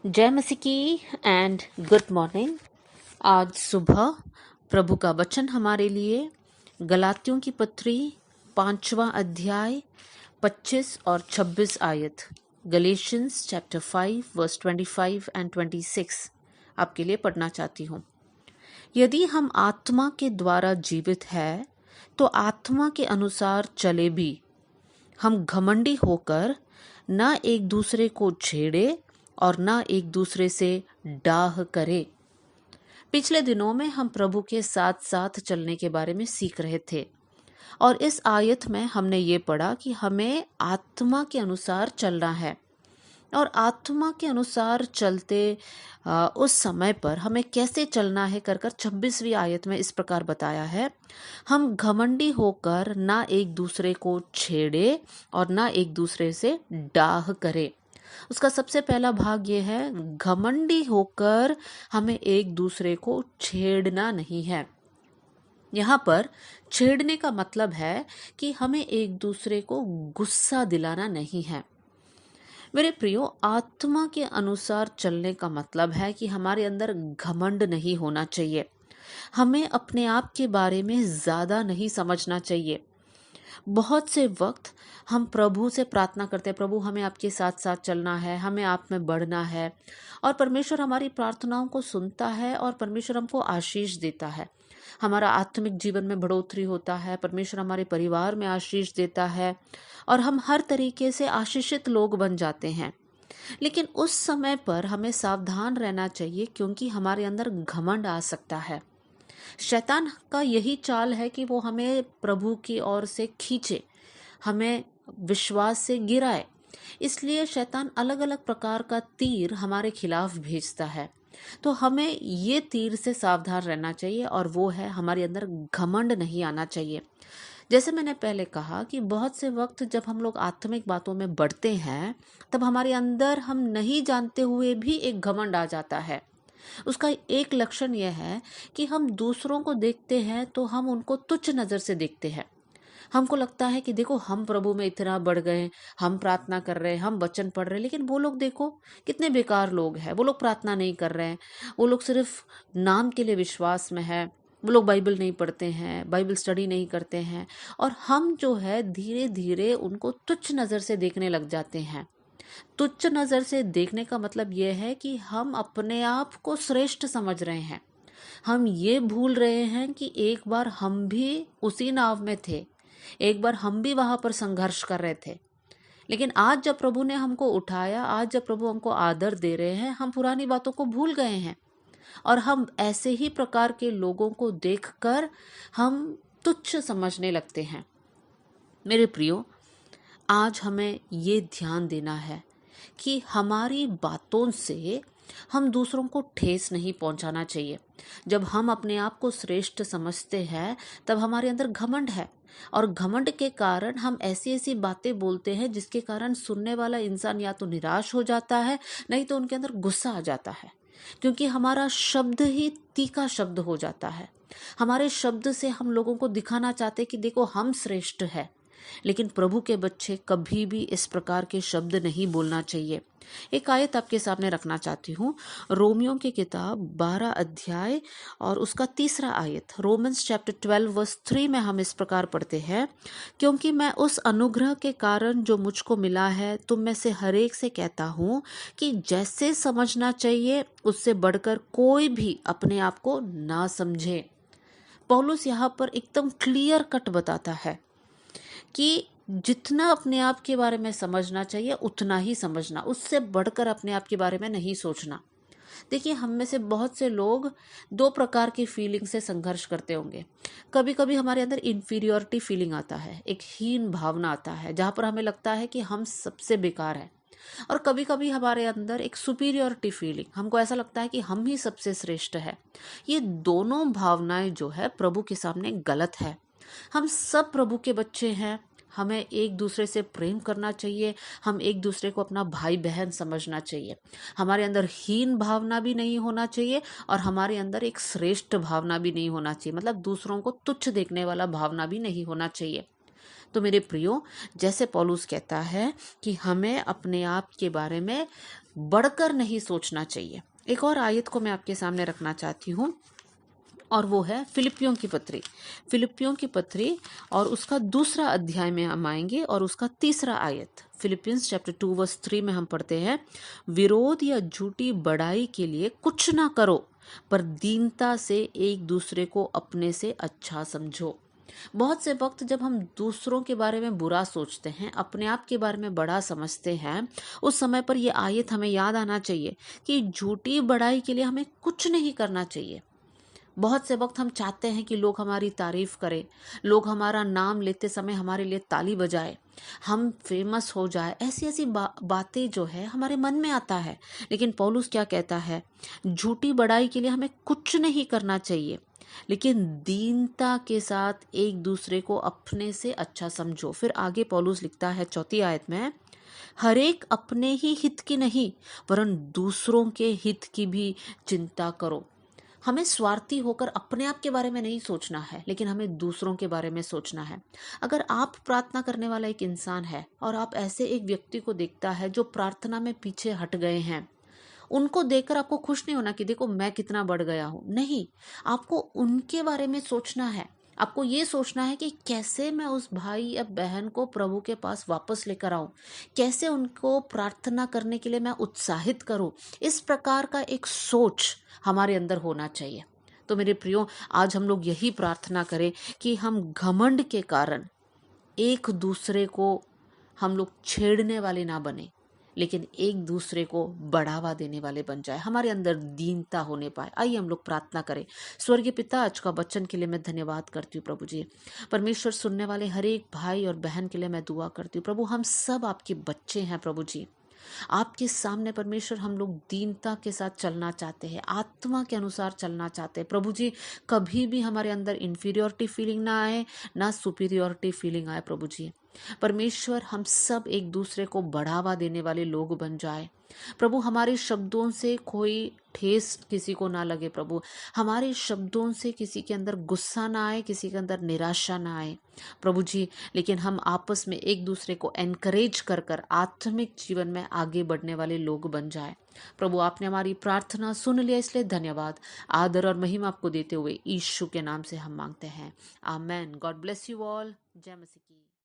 जय मसीह की एंड गुड मॉर्निंग। आज सुबह प्रभु का वचन हमारे लिए गलातियों की पत्री 5वां अध्याय 25 और 26 आयत, गलेशियंस चैप्टर 5 वर्स 25 एंड 26 आपके लिए पढ़ना चाहती हूँ। यदि हम आत्मा के द्वारा जीवित है तो आत्मा के अनुसार चले भी। हम घमंडी होकर न एक दूसरे को छेड़े और न एक दूसरे से डाह करे। पिछले दिनों में हम प्रभु के साथ साथ चलने के बारे में सीख रहे थे और इस आयत में हमने ये पढ़ा कि हमें आत्मा के अनुसार चलना है और आत्मा के अनुसार चलते उस समय पर हमें कैसे चलना है कर 26वीं आयत में इस प्रकार बताया है, हम घमंडी होकर ना एक दूसरे को छेड़े और ना एक दूसरे से डाह करे। उसका सबसे पहला भाग ये है, घमंडी होकर हमें एक दूसरे को छेड़ना नहीं है। यहाँ पर छेड़ने का मतलब है कि हमें एक दूसरे को गुस्सा दिलाना नहीं है। मेरे प्रियो, आत्मा के अनुसार चलने का मतलब है कि हमारे अंदर घमंड नहीं होना चाहिए। हमें अपने आप के बारे में ज़्यादा नहीं समझना चाहिए। बहुत से वक्त हम प्रभु से प्रार्थना करते हैं, प्रभु हमें आपके साथ साथ चलना है, हमें आप में बढ़ना है, और परमेश्वर हमारी प्रार्थनाओं को सुनता है और परमेश्वर हमको आशीष देता है। हमारा आत्मिक जीवन में बढ़ोतरी होता है, परमेश्वर हमारे परिवार में आशीष देता है और हम हर तरीके से आशीषित लोग बन जाते हैं। लेकिन उस समय पर हमें सावधान रहना चाहिए क्योंकि हमारे अंदर घमंड आ सकता है। शैतान का यही चाल है कि वो हमें प्रभु की ओर से खींचे, हमें विश्वास से गिराए। इसलिए शैतान अलग अलग प्रकार का तीर हमारे खिलाफ भेजता है। तो हमें ये तीर से सावधान रहना चाहिए और वो है, हमारे अंदर घमंड नहीं आना चाहिए। जैसे मैंने पहले कहा कि बहुत से वक्त जब हम लोग आत्मिक बातों में बढ़ते हैं तब हमारे अंदर हम नहीं जानते हुए भी एक घमंड आ जाता है। उसका एक लक्षण यह है कि हम दूसरों को देखते हैं तो हम उनको तुच्छ नज़र से देखते हैं। हमको लगता है कि देखो हम प्रभु में इतना बढ़ गए, हम प्रार्थना कर रहे हैं, हम वचन पढ़ रहे हैं, लेकिन वो लोग देखो कितने बेकार लोग हैं। वो लोग प्रार्थना नहीं कर रहे हैं, वो लोग सिर्फ नाम के लिए विश्वास में है, वो लोग बाइबल नहीं पढ़ते हैं, बाइबल स्टडी नहीं करते हैं, और हम जो है धीरे धीरे उनको तुच्छ नज़र से देखने लग जाते हैं। तुच्छ नज़र से देखने का मतलब यह है कि हम अपने आप को श्रेष्ठ समझ रहे हैं। हम ये भूल रहे हैं कि एक बार हम भी उसी नाव में थे, एक बार हम भी वहां पर संघर्ष कर रहे थे। लेकिन आज जब प्रभु ने हमको उठाया, आज जब प्रभु हमको आदर दे रहे हैं, हम पुरानी बातों को भूल गए हैं और हम ऐसे ही प्रकार के लोगों को देखकर हम तुच्छ समझने लगते हैं। मेरे प्रियो, आज हमें ये ध्यान देना है कि हमारी बातों से हम दूसरों को ठेस नहीं पहुंचाना चाहिए। जब हम अपने आप को श्रेष्ठ समझते हैं तब हमारे अंदर घमंड है, और घमंड के कारण हम ऐसी ऐसी बातें बोलते हैं जिसके कारण सुनने वाला इंसान या तो निराश हो जाता है, नहीं तो उनके अंदर गुस्सा आ जाता है, क्योंकि हमारा शब्द ही तीखा शब्द हो जाता है। हमारे शब्द से हम लोगों को दिखाना चाहते कि देखो हम श्रेष्ठ है। लेकिन प्रभु के बच्चे कभी भी इस प्रकार के शब्द नहीं बोलना चाहिए। एक आयत आपके सामने रखना चाहती हूँ, रोमियो की किताब 12 अध्याय और उसका 3 आयत, रोमन्स चैप्टर 12 वर्स 3 में हम इस प्रकार पढ़ते हैं, क्योंकि मैं उस अनुग्रह के कारण जो मुझको मिला है तुम में से हरेक से कहता हूँ कि जैसे समझना चाहिए उससे बढ़कर कोई भी अपने आप को ना समझे। पौलुस यहाँ पर एकदम क्लियर कट बताता है कि जितना अपने आप के बारे में समझना चाहिए उतना ही समझना, उससे बढ़कर अपने आप के बारे में नहीं सोचना। देखिए, हम में से बहुत से लोग दो प्रकार की फीलिंग से संघर्ष करते होंगे। कभी कभी हमारे अंदर इन्फीरियोरिटी फीलिंग आता है, एक हीन भावना आता है जहाँ पर हमें लगता है कि हम सबसे बेकार हैं, और कभी कभी हमारे अंदर एक सुपीरियोरिटी फीलिंग, हमको ऐसा लगता है कि हम ही सबसे श्रेष्ठ है। ये दोनों भावनाएं जो है प्रभु के सामने गलत है। हम सब प्रभु के बच्चे हैं, हमें एक दूसरे से प्रेम करना चाहिए, हम एक दूसरे को अपना भाई बहन समझना चाहिए। हमारे अंदर हीन भावना भी नहीं होना चाहिए और हमारे अंदर एक श्रेष्ठ भावना भी नहीं होना चाहिए, मतलब दूसरों को तुच्छ देखने वाला भावना भी नहीं होना चाहिए। तो मेरे प्रियो, जैसे पौलुस कहता है कि हमें अपने आप के बारे में बढ़कर नहीं सोचना चाहिए। एक और आयत को मैं आपके सामने रखना चाहती हूँ, और वो है फिलिपियों की पत्री। फिलिपियों की पत्री और उसका 2 अध्याय में हम आएंगे, और उसका 3 आयत, फिलिपियंस चैप्टर 2 वर्स 3 में हम पढ़ते हैं, विरोध या झूठी बड़ाई के लिए कुछ ना करो, पर दीनता से एक दूसरे को अपने से अच्छा समझो। बहुत से वक्त जब हम दूसरों के बारे में बुरा सोचते हैं, अपने आप के बारे में बड़ा समझते हैं, उस समय पर यह आयत हमें याद आना चाहिए कि झूठी बड़ाई के लिए हमें कुछ नहीं करना चाहिए। बहुत से वक्त हम चाहते हैं कि लोग हमारी तारीफ करें, लोग हमारा नाम लेते समय हमारे लिए ताली बजाए, हम फेमस हो जाए। ऐसी ऐसी बातें जो है हमारे मन में आता है। लेकिन पौलुस क्या कहता है, झूठी बड़ाई के लिए हमें कुछ नहीं करना चाहिए, लेकिन दीनता के साथ एक दूसरे को अपने से अच्छा समझो। फिर आगे पौलुस लिखता है 4 आयत में, हर एक अपने ही हित की नहीं वरन दूसरों के हित की भी चिंता करो। हमें स्वार्थी होकर अपने आप के बारे में नहीं सोचना है, लेकिन हमें दूसरों के बारे में सोचना है। अगर आप प्रार्थना करने वाला एक इंसान है और आप ऐसे एक व्यक्ति को देखता है जो प्रार्थना में पीछे हट गए हैं, उनको देखकर आपको खुश नहीं होना कि देखो मैं कितना बढ़ गया हूं। नहीं, आपको उनके बारे में सोचना है। आपको ये सोचना है कि कैसे मैं उस भाई या बहन को प्रभु के पास वापस लेकर आऊं, कैसे उनको प्रार्थना करने के लिए मैं उत्साहित करूं। इस प्रकार का एक सोच हमारे अंदर होना चाहिए। तो मेरे प्रियो, आज हम लोग यही प्रार्थना करें कि हम घमंड के कारण एक दूसरे को हम लोग छेड़ने वाले ना बने, लेकिन एक दूसरे को बढ़ावा देने वाले बन जाए, हमारे अंदर दीनता होने पाए। आइए हम लोग प्रार्थना करें। स्वर्गीय पिता, आज का वचन के लिए मैं धन्यवाद करती हूँ प्रभु जी। परमेश्वर, सुनने वाले हर एक भाई और बहन के लिए मैं दुआ करती हूँ प्रभु। हम सब आपके बच्चे हैं प्रभु जी। आपके सामने परमेश्वर हम लोग दीनता के साथ चलना चाहते हैं, आत्मा के अनुसार चलना चाहते हैं प्रभु जी। कभी भी हमारे अंदर इंफीरियोरिटी फीलिंग ना आए, ना सुपीरियोरिटी फीलिंग आए प्रभु जी। परमेश्वर, हम सब एक दूसरे को बढ़ावा देने वाले लोग बन जाए प्रभु। हमारे शब्दों से कोई ठेस किसी को ना लगे प्रभु। हमारे शब्दों से किसी के अंदर गुस्सा ना आए, किसी के अंदर निराशा ना आए प्रभु जी। लेकिन हम आपस में एक दूसरे को एनकरेज कर कर आत्मिक जीवन में आगे बढ़ने वाले लोग बन जाए प्रभु। आपने हमारी प्रार्थना सुन लिया, इसलिए धन्यवाद। आदर और महिमा आपको देते हुए यीशु के नाम से हम मांगते हैं, amen. God bless you all. जय मसीह की।